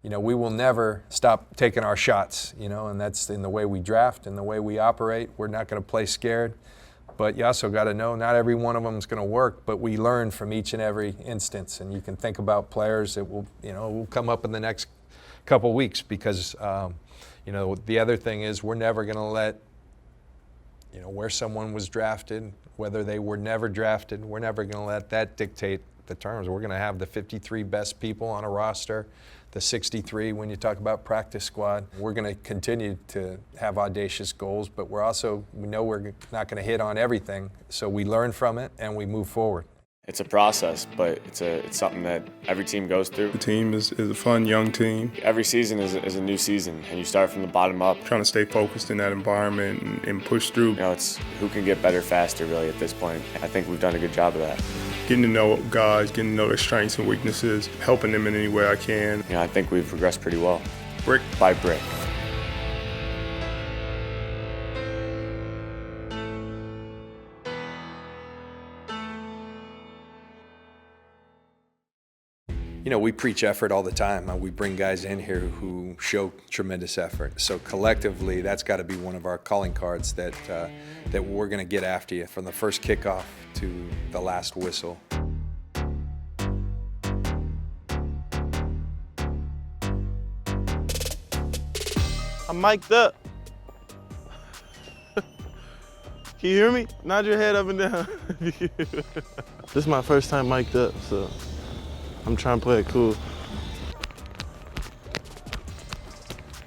we will never stop taking our shots, and that's in the way we draft and the way we operate. We're not going to play scared. But you also got to know not every one of them is going to work, but we learn from each and every instance. And you can think about players that will come up in the next couple weeks because, the other thing is we're never going to let, where someone was drafted, whether they were never drafted, we're never going to let that dictate the terms. We're going to have the 53 best people on a roster, the 63 when you talk about practice squad. We're going to continue to have audacious goals, but we know we're not going to hit on everything, so we learn from it and we move forward. It's a process, but it's something that every team goes through. The team is a fun, young team. Every season is a new season, and you start from the bottom up. Trying to stay focused in that environment and push through. It's who can get better faster, really, at this point. I think we've done a good job of that. Getting to know guys, getting to know their strengths and weaknesses, helping them in any way I can. I think we've progressed pretty well. Brick by brick. We preach effort all the time. We bring guys in here who show tremendous effort. So collectively, that's got to be one of our calling cards that we're going to get after you from the first kickoff to the last whistle. I'm mic'd up. Can you hear me? Nod your head up and down. This is my first time mic'd up, so I'm trying to play it cool.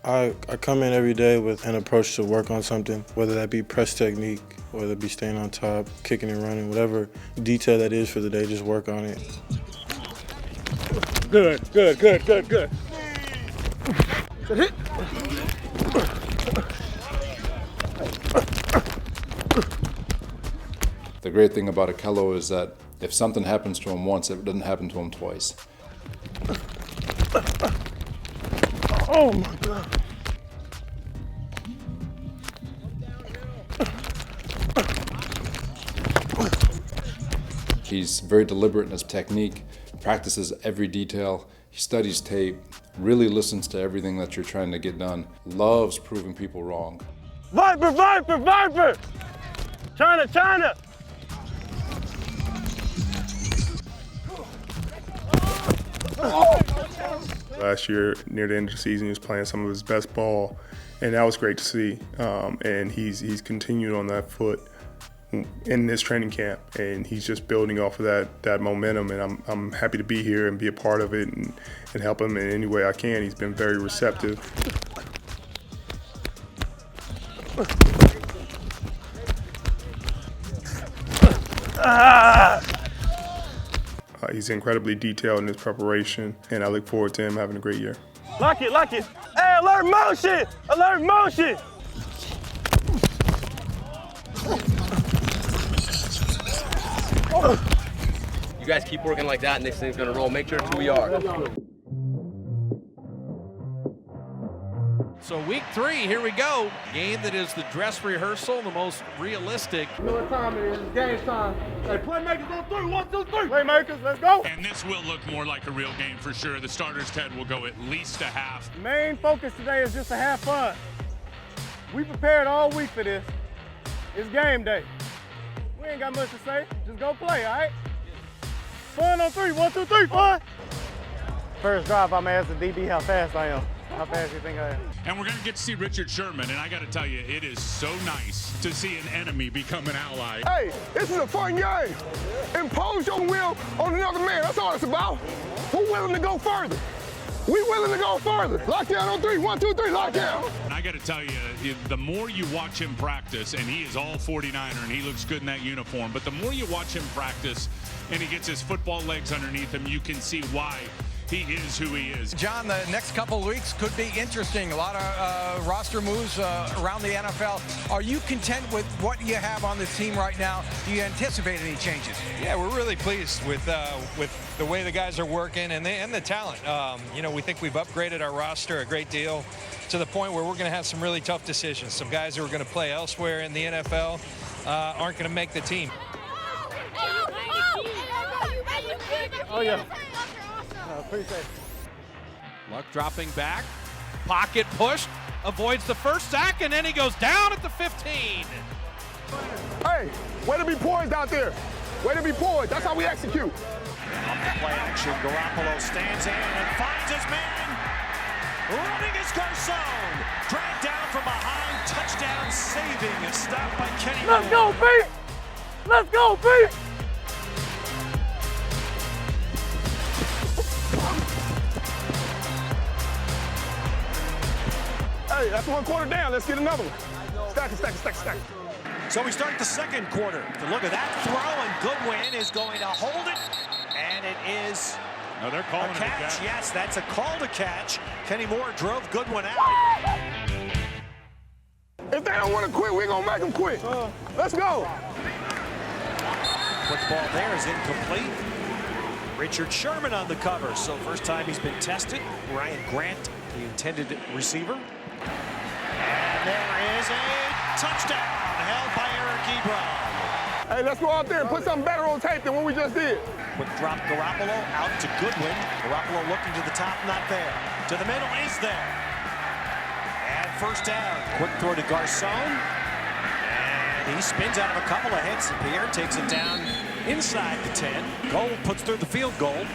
I come in every day with an approach to work on something, whether that be press technique, whether it be staying on top, kicking and running, whatever detail that is for the day, just work on it. Good. Hit. The great thing about Akello is that if something happens to him once, it doesn't happen to him twice. Oh my God. He's very deliberate in his technique, practices every detail, he studies tape, really listens to everything that you're trying to get done, loves proving people wrong. Viper! China! Last year, near the end of the season, he was playing some of his best ball, and that was great to see. And he's continued on that foot in this training camp, and he's just building off of that momentum. And I'm happy to be here and be a part of it and help him in any way I can. He's been very receptive. He's incredibly detailed in his preparation, and I look forward to him having a great year. Lock it. Hey, alert motion! You guys keep working like that and this thing's gonna roll. Make sure it's who we are. So week 3, here we go. Game that is the dress rehearsal, the most realistic. You know what time it is? It's game time. Hey, playmakers on 3. 1, 2, 3. Playmakers, let's go. And this will look more like a real game for sure. The starters, Ted, will go at least a half. Main focus today is just to have fun. We prepared all week for this. It's game day. We ain't got much to say. Just go play, all right? Fun on 3. 1, 2, 3, fun. First drive, I'm asking DB how fast I am. How fast do you think I am? And we're going to get to see Richard Sherman, and I got to tell you, it is so nice to see an enemy become an ally. Hey, this is a fun game. Impose your will on another man. That's all it's about. Who's willing to go further? We willing to go further. Lock down on 3. 1, 2, 3, lock down. And I got to tell you, the more you watch him practice, and he is all 49er, and he looks good in that uniform, but the more you watch him practice and he gets his football legs underneath him, you can see why he is who he is. John, the next couple of weeks could be interesting. A lot of roster moves around the NFL. Are you content with what you have on the team right now? Do you anticipate any changes? Yeah, we're really pleased with the way the guys are working and the talent. We think we've upgraded our roster a great deal to the point where we're going to have some really tough decisions. Some guys who are going to play elsewhere in the NFL aren't going to make the team. Oh, yeah. Appreciate it. Luck dropping back, pocket pushed, avoids the first sack, and then he goes down at the 15. Hey, way to be poised out there. Way to be poised. That's how we execute. Off the play action, Garoppolo stands in and finds his man. Running is Garcon. Dragged down from behind. Touchdown saving. It's stopped by Kenny. Let's go, Pete! Let's go, Pete! Hey, that's one quarter down. Let's get another one. Stack it, stack it, stack it, stack it. So we start the second quarter. To look at that throw, and Goodwin is going to hold it. And it is No, they're calling a it catch. a catch. Yes, that's a call to catch. Kenny Moore drove Goodwin out. If they don't want to quit, we're going to make them quit. Let's go. Quick ball there is incomplete. Richard Sherman on the cover. So first time he's been tested. Ryan Grant, the intended receiver. And there is a touchdown held by Eric Ebron. Hey, let's go out there and put something better on tape than what we just did. Quick drop, Garoppolo out to Goodwin. Garoppolo looking to the top, not there. To the middle, is there. And first down. Quick throw to Garcon. And he spins out of a couple of hits. And Pierre takes it down inside the 10. Gold puts through the field goal.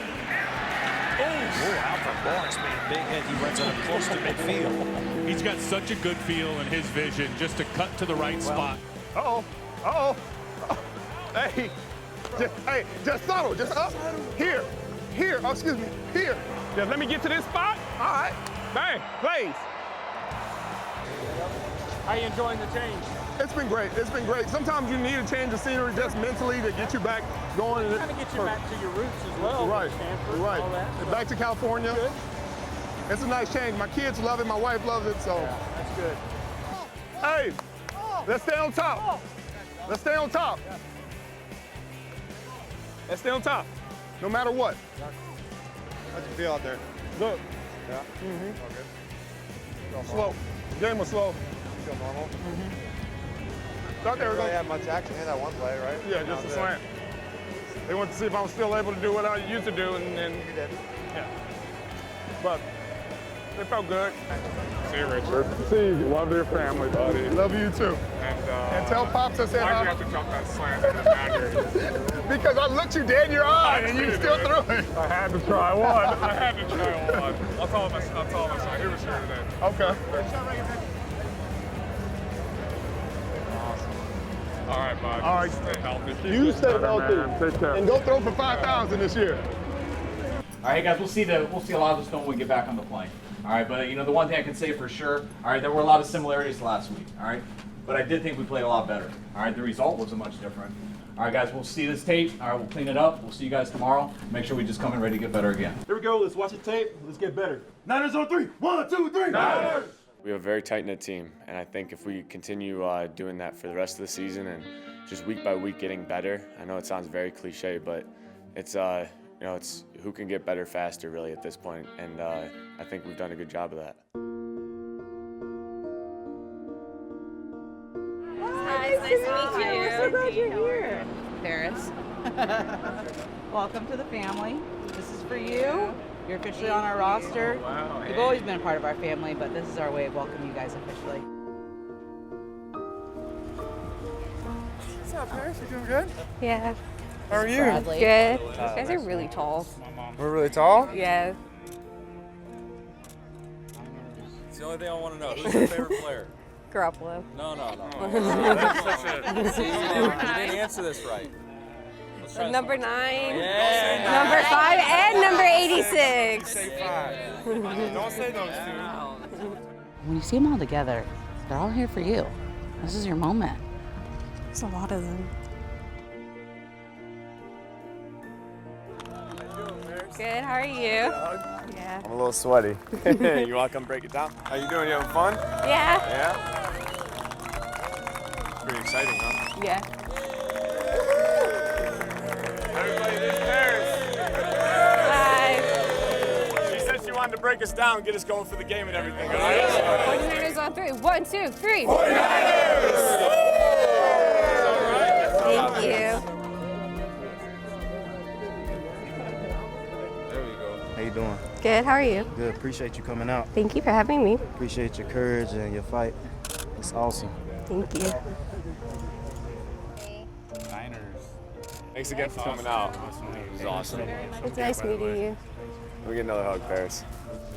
Oh, Alfred Morris made a big hit. He runs out close to midfield. He's got such a good feel in his vision just to cut to the right spot. Uh-oh. Uh-oh. Hey, just subtle. Just up. Here. Here. Oh, excuse me. Here. Just let me get to this spot. All right. Bang, plays. How you enjoying the change? It's been great. It's been great. Sometimes you need a change of scenery just mentally to get you back going. Kind of get you back to your roots as well. Right. Stanford, Right. all that. And back to California. Good. It's a nice change. My kids love it. My wife loves it. So. Yeah, that's good. Hey, let's stay on top. Let's stay on top. Let's stay on top, no matter what. How'd you feel out there? Good. Yeah. Mm-hmm. Slow. Game was slow. Feel normal? Mm-hmm. Thought they were really going had much action in that one play, right? Yeah, just a slant. They wanted to see if I was still able to do what I used to do, and then You did. yeah. But it felt good. See you, Richard. See you. Love your family, buddy. Love you too. And tell Pops I said Why'd you hi. have to jump that slant in the boundary? Because I looked you dead in your eye and you still threw it. I had to try one. I had to try one. I'll tell him I saw he was here today. Okay. All right, bud. All right. Stay healthy. You stay healthy. Take care. And go throw for 5,000 this year. All right, guys, we'll see a lot of this film when we get back on the plane. All right, but the one thing I can say for sure, all right, there were a lot of similarities last week. All right, but I did think we played a lot better. All right, the result wasn't much different. All right, guys, we'll see this tape. All right, we'll clean it up. We'll see you guys tomorrow. Make sure we just come in ready to get better again. Here we go. Let's watch the tape. Let's get better. Niners on 3. 1, 2, 3. Niners! We have a very tight-knit team, and I think if we continue doing that for the rest of the season and just week by week getting better, I know it sounds very cliche, but it's it's who can get better faster really at this point, and I think we've done a good job of that. Hi, it's nice to meet you. We're so glad you're here. Paris. Welcome to the family. This is for you. You're officially on our roster. Wow. You've always been a part of our family, but this is our way of welcoming you guys officially. What's up, Paris? You doing good? Yeah. How are you? Bradley. Good. You guys are really tall. We're really tall? Yeah. It's the only thing I want to know. Who's your favorite player? Garoppolo. No. That's You didn't answer this right. Let's try Number this 9, Yeah. number 5, and number 86. Say 5. Don't say those two. When you see them all together, they're all here for you. This is your moment. There's a lot of them. Good, how are you? Yeah. I'm a little sweaty. You want to come break it down? How you doing? You having fun? Yeah. Yeah? It's pretty exciting, huh? Yeah. Everybody, this is Paris. Hi. She said she wanted to break us down, get us going for the game and everything. All right? 49ers on 3. 1, 2, 3. 49ers! Thank you. There we go. How you doing? Good, how are you? Good, appreciate you coming out. Thank you for having me. Appreciate your courage and your fight. It's awesome. Thank you. Niners. Thanks again for coming out. It was awesome. It's nice meeting you. We get another hug, Paris.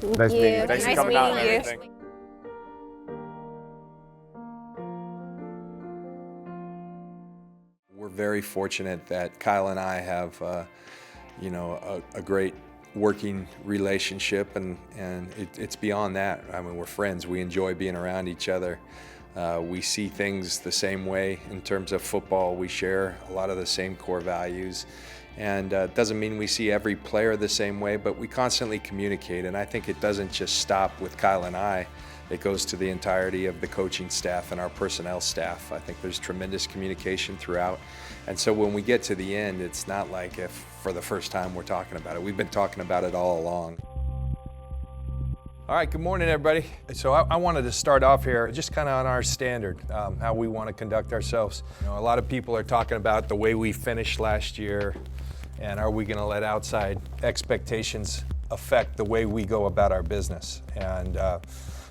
Thank Nice you. meeting you. Thanks for Nice coming out and meeting you. everything. We're very fortunate that Kyle and I have, you know, a great working relationship, and it's beyond that. I mean, we're friends. We enjoy being around each other. We see things the same way in terms of football. We share a lot of the same core values. And it doesn't mean we see every player the same way, but we constantly communicate. And I think it doesn't just stop with Kyle and I. It goes to the entirety of the coaching staff and our personnel staff. I think there's tremendous communication throughout. And so when we get to the end, it's not like if for the first time we're talking about it. We've been talking about it all along. All right, good morning, everybody. So I wanted to start off here just kind of on our standard, how we want to conduct ourselves. You know, a lot of people are talking about the way we finished last year, and are we going to let outside expectations affect the way we go about our business? And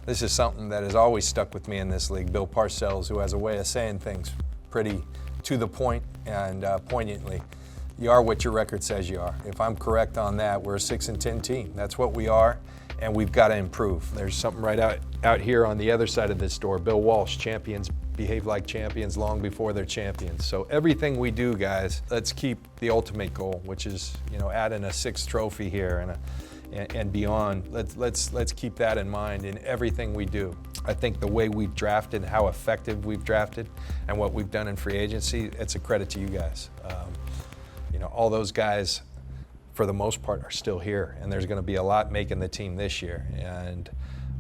this is something that has always stuck with me in this league. Bill Parcells, who has a way of saying things pretty to the point and poignantly. You are what your record says you are. If I'm correct on that, we're a 6-10 team. That's what we are, and we've got to improve. There's something right out here on the other side of this door. Bill Walsh, champions behave like champions long before they're champions. So everything we do, guys, let's keep the ultimate goal, which is, you know, adding a 6th trophy here and beyond. Let's keep that in mind in everything we do. I think the way we've drafted, how effective we've drafted, and what we've done in free agency, it's a credit to you guys. You know, all those guys, for the most part, are still here, and there's going to be a lot making the team this year, and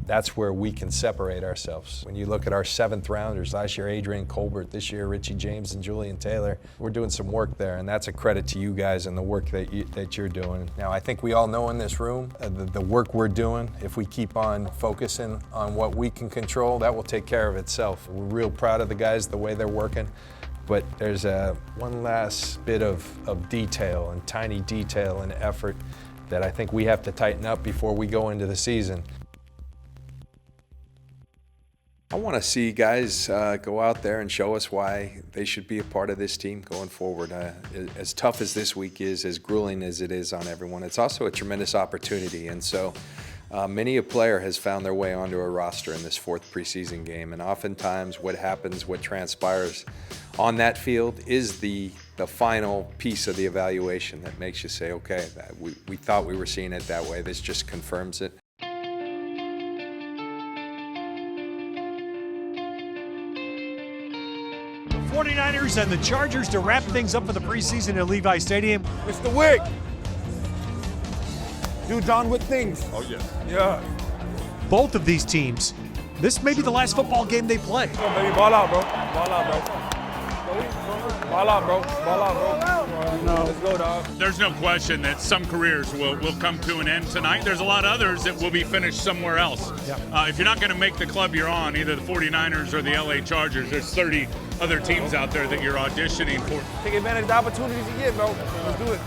that's where we can separate ourselves. When you look at our 7th rounders, last year Adrian Colbert, this year Richie James and Julian Taylor, we're doing some work there, and that's a credit to you guys and the work that you're doing. Now, I think we all know in this room the work we're doing, if we keep on focusing on what we can control, that will take care of itself. We're real proud of the guys, the way they're working, but there's one last bit of detail and tiny detail and effort that I think we have to tighten up before we go into the season. I want to see guys go out there and show us why they should be a part of this team going forward. As tough as this week is, as grueling as it is on everyone, it's also a tremendous opportunity. And so many a player has found their way onto a roster in this 4th preseason game. And oftentimes what happens, what transpires on that field is the final piece of the evaluation that makes you say, okay, we thought we were seeing it that way. This just confirms it. The 49ers and the Chargers to wrap things up for the preseason at Levi Stadium. Mr. Wick. Do John Wick things. Oh, yeah. Yeah. Both of these teams, this may be the last football game they play. Come on, baby. Ball out, bro. Ball out, bro. Ball out, bro. Ball out, bro. No. Let's go, dog. There's no question that some careers will come to an end tonight. There's a lot of others that will be finished somewhere else. Yeah. If you're not going to make the club you're on, either the 49ers or the LA Chargers, there's 30 other teams out there that you're auditioning for. Take advantage of the opportunities you get, bro. Let's do it.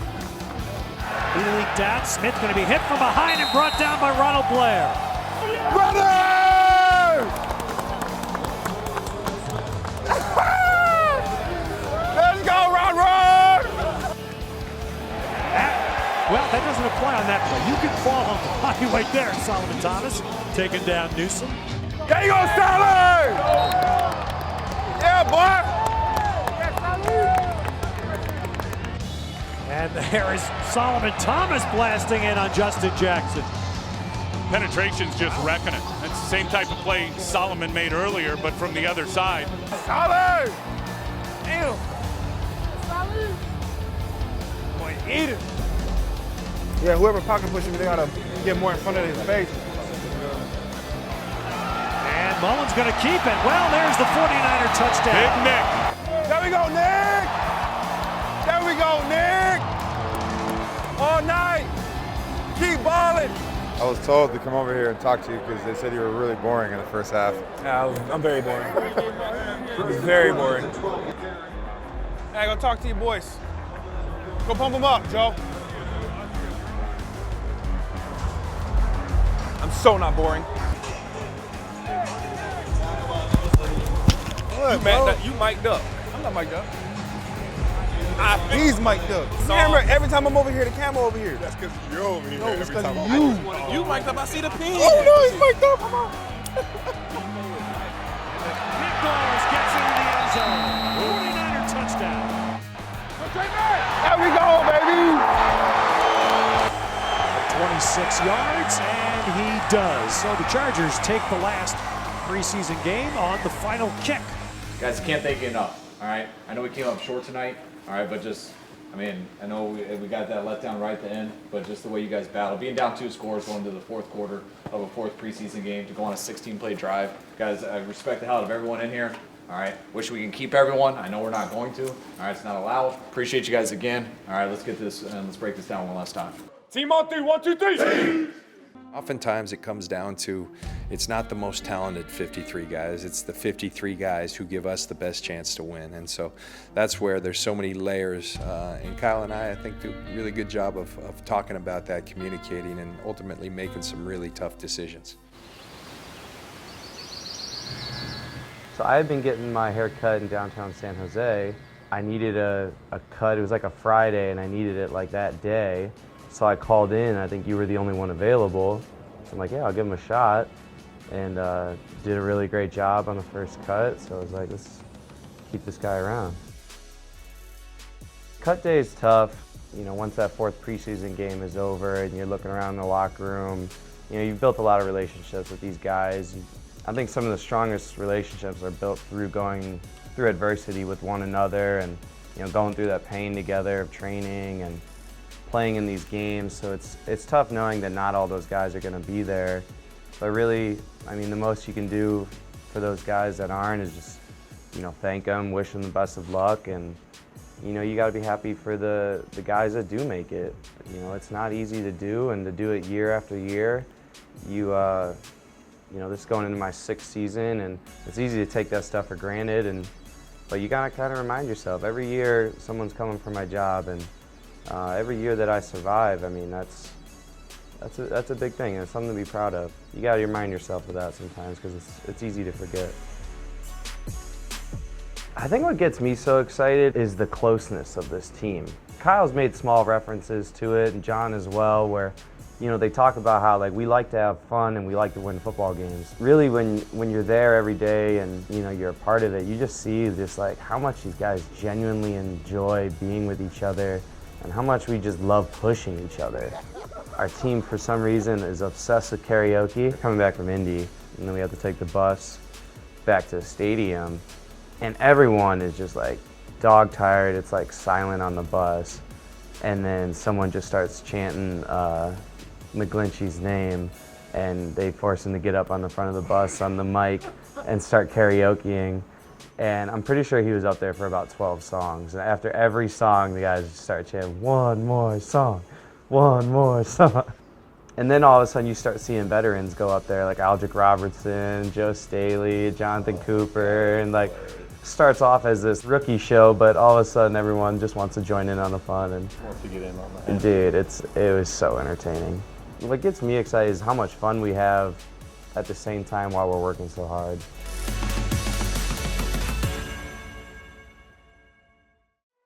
He leaked out. Smith going to be hit from behind and brought down by Ronald Blair. Brother! Let's go, Ron! Well, that doesn't apply on that play. You can fall on the body right there. Solomon Thomas taking down Newsom. There you go, Sally! Yeah, boy! And there is Solomon Thomas blasting in on Justin Jackson. Penetration's just wrecking it. That's the same type of play Solomon made earlier, but from the other side. Sally! Damn! Sally! Boy, eat it! Yeah, whoever pocket pushes me, they gotta get more in front of his face. And Mullen's gonna keep it. Well, there's the 49er touchdown. Big Nick. There we go, Nick! There we go, Nick! All night! Keep balling! I was told to come over here and talk to you because they said you were really boring in the first half. Yeah, I'm very boring. It was very boring. Hey, go talk to your boys. Go pump them up, Joe. I'm so not boring. What, You mic'd up. I'm not mic'd up. He's mic'd up. Camera, every time I'm over here, the camera over here. That's because you're over here No, it's every because time. you. You mic'd up, I see the pin. Oh, no, he's mic'd up. Come on. Nichols gets into the end zone. 49er touchdown. There we go, baby. 26 yards, and he does. So the Chargers take the last preseason game on the final kick. Guys, can't thank you enough, all right? I know we came up short tonight, all right, but just, I know we got that letdown right at the end, but just the way you guys battled, being down 2 scores going into the 4th quarter of a 4th preseason game to go on a 16-play drive. Guys, I respect the hell out of everyone in here, all right? Wish we can keep everyone. I know we're not going to, all right? It's not allowed. Appreciate you guys again. All right, let's get this, and let's break this down one last time. Team on 3, 1, 2, 3. Oftentimes it comes down to it's not the most talented 53 guys, it's the 53 guys who give us the best chance to win. And so that's where there's so many layers. And Kyle and I think, do a really good job of talking about that, communicating, and ultimately making some really tough decisions. So I had been getting my hair cut in downtown San Jose. I needed a cut. It was like a Friday, and I needed it like that day. So I called in. I think you were the only one available. So I'm like, yeah, I'll give him a shot. And did a really great job on the first cut. So I was like, let's keep this guy around. Cut day is tough. You know, once that 4th preseason game is over and you're looking around the locker room, you know, you've built a lot of relationships with these guys. I think some of the strongest relationships are built through going through adversity with one another and, you know, going through that pain together of training and playing in these games. So it's tough knowing that not all those guys are going to be there. But really, I mean, the most you can do for those guys that aren't is just, you know, thank them, wish them the best of luck, and, you know, you got to be happy for the guys that do make it. You know, it's not easy to do, and to do it year after year. You know, this is going into my 6th season, and it's easy to take that stuff for granted, but you got to kind of remind yourself, every year someone's coming for my job, and every year that I survive, I mean, that's a big thing, and it's something to be proud of. You got to remind yourself of that sometimes because it's easy to forget. I think what gets me so excited is the closeness of this team. Kyle's made small references to it, and John as well, where, you know, they talk about how, like, we like to have fun and we like to win football games. Really, when you're there every day and, you know, you're a part of it, you just see just like how much these guys genuinely enjoy being with each other and how much we just love pushing each other. Our team, for some reason, is obsessed with karaoke. Coming back from Indy, and then we have to take the bus back to the stadium, and everyone is just like dog tired. It's like silent on the bus, and then someone just starts chanting McGlinchey's name, and they force him to get up on the front of the bus on the mic and start karaokeing. And I'm pretty sure he was up there for about 12 songs. And after every song, the guys just start chanting, "One more song, one more song." And then all of a sudden you start seeing veterans go up there, like Aldrick Robertson, Joe Staley, Jonathan Cooper, and like starts off as this rookie show, but all of a sudden everyone just wants to join in on the fun. And Wants to get in on that. dude, it was so entertaining. What gets me excited is how much fun we have at the same time while we're working so hard.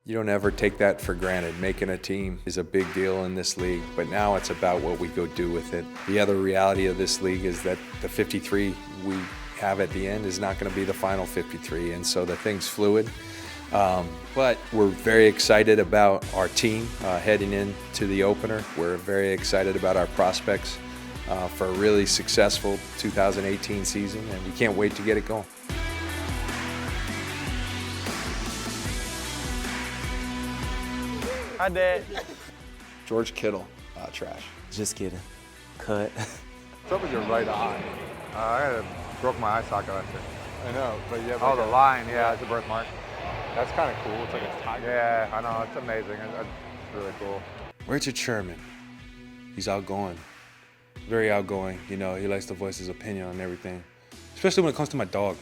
You don't ever take that for granted. Making a team is a big deal in this league, but now it's about what we go do with it. The other reality of this league is that the 53 we have at the end is not going to be the final 53, and so the thing's fluid. But we're very excited about our team heading into the opener. We're very excited about our prospects for a really successful 2018 season, and we can't wait to get it going. Hi, Dad. George Kittle, trash. Just kidding. Cut. What's up with your right eye? I broke my eye socket last year. I know, but yeah. Oh, the line, yeah, it's a birthmark. That's kind of cool. It's like a tiger. Yeah, I know, it's amazing. It's really cool. Richard Sherman, he's outgoing, very outgoing. You know, he likes to voice his opinion on everything, especially when it comes to my dog.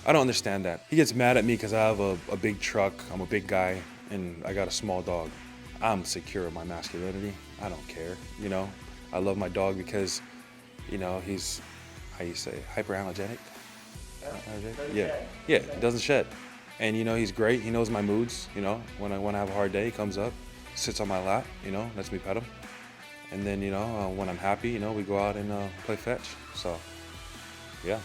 I don't understand that. He gets mad at me because I have a big truck, I'm a big guy, and I got a small dog. I'm secure in my masculinity. I don't care, you know. I love my dog because You know, he's, how you say, hyperallergenic? Yeah, he doesn't shed. And, you know, he's great. He knows my moods, you know. When I have a hard day, he comes up, sits on my lap, you know, lets me pet him. And then, you know, when I'm happy, you know, we go out and play fetch. So, yeah.